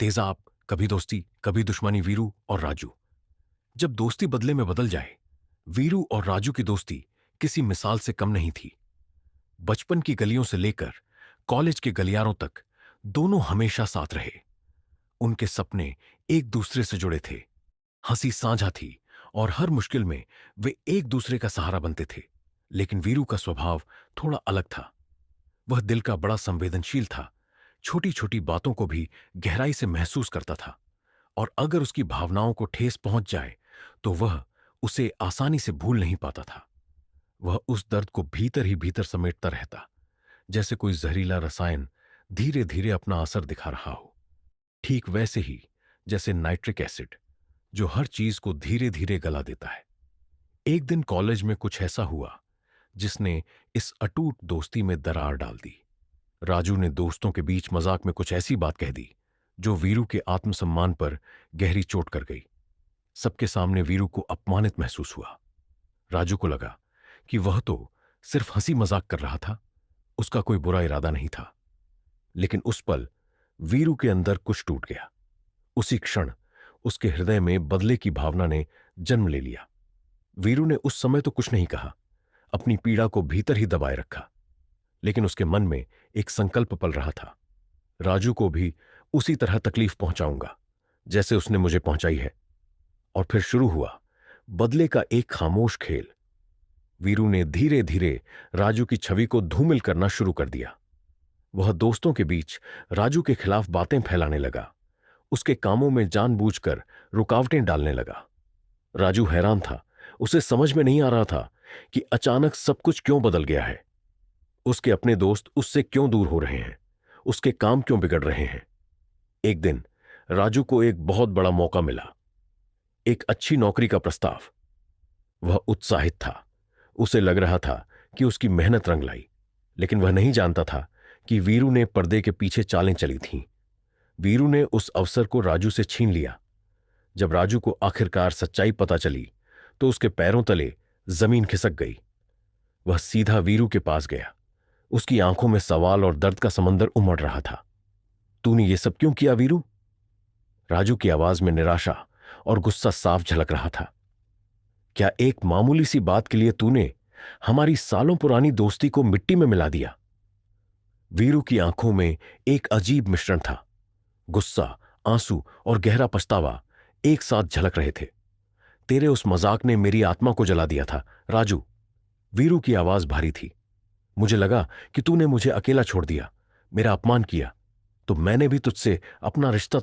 तेजाब, कभी दोस्ती कभी दुश्मनी। वीरू और राजू। जब दोस्ती बदले में बदल जाए। वीरू और राजू की दोस्ती किसी मिसाल से कम नहीं थी। बचपन की गलियों से लेकर कॉलेज के गलियारों तक दोनों हमेशा साथ रहे। उनके सपने एक दूसरे से जुड़े थे, हंसी साझा थी और हर मुश्किल में वे एक दूसरे का सहारा बनते थे। लेकिन वीरू का स्वभाव थोड़ा अलग था। वह दिल का बड़ा संवेदनशील था, छोटी छोटी बातों को भी गहराई से महसूस करता था और अगर उसकी भावनाओं को ठेस पहुंच जाए तो वह उसे आसानी से भूल नहीं पाता था। वह उस दर्द को भीतर ही भीतर समेटता रहता, जैसे कोई जहरीला रसायन धीरे धीरे अपना असर दिखा रहा हो। ठीक वैसे ही जैसे नाइट्रिक एसिड, जो हर चीज को धीरे धीरे गला देता है। एक दिन कॉलेज में कुछ ऐसा हुआ जिसने इस अटूट दोस्ती में दरार डाल दी। राजू ने दोस्तों के बीच मजाक में कुछ ऐसी बात कह दी जो वीरू के आत्मसम्मान पर गहरी चोट कर गई। सबके सामने वीरू को अपमानित महसूस हुआ। राजू को लगा कि वह तो सिर्फ हंसी मजाक कर रहा था, उसका कोई बुरा इरादा नहीं था। लेकिन उस पल वीरू के अंदर कुछ टूट गया। उसी क्षण उसके हृदय में बदले की भावना ने जन्म ले लिया। वीरू ने उस समय तो कुछ नहीं कहा, अपनी पीड़ा को भीतर ही दबाए रखा। लेकिन उसके मन में एक संकल्प पल रहा था, राजू को भी उसी तरह तकलीफ पहुंचाऊंगा जैसे उसने मुझे पहुंचाई है। और फिर शुरू हुआ बदले का एक खामोश खेल। वीरू ने धीरे धीरे राजू की छवि को धूमिल करना शुरू कर दिया। वह दोस्तों के बीच राजू के खिलाफ बातें फैलाने लगा, उसके कामों में जानबूझकर रुकावटें डालने लगा। राजू हैरान था, उसे समझ में नहीं आ रहा था कि अचानक सब कुछ क्यों बदल गया है। उसके अपने दोस्त उससे क्यों दूर हो रहे हैं, उसके काम क्यों बिगड़ रहे हैं। एक दिन राजू को एक बहुत बड़ा मौका मिला, एक अच्छी नौकरी का प्रस्ताव। वह उत्साहित था, उसे लग रहा था कि उसकी मेहनत रंग लाई। लेकिन वह नहीं जानता था कि वीरू ने पर्दे के पीछे चालें चली थीं। वीरू ने उस अवसर को राजू से छीन लिया। जब राजू को आखिरकार सच्चाई पता चली तो उसके पैरों तले जमीन खिसक गई। वह सीधा वीरू के पास गया, उसकी आंखों में सवाल और दर्द का समंदर उमड़ रहा था। तूने ये सब क्यों किया वीरू? राजू की आवाज में निराशा और गुस्सा साफ झलक रहा था। क्या एक मामूली सी बात के लिए तूने हमारी सालों पुरानी दोस्ती को मिट्टी में मिला दिया? वीरू की आंखों में एक अजीब मिश्रण था, गुस्सा, आंसू और गहरा पछतावा एक साथ झलक रहे थे। तेरे उस मजाक ने मेरी आत्मा को जला दिया था राजू। वीरू की आवाज भारी थी। मुझे लगा कि तूने मुझे अकेला छोड़ दिया, मेरा अपमान किया, तो मैंने भी तुझसे अपना रिश्ता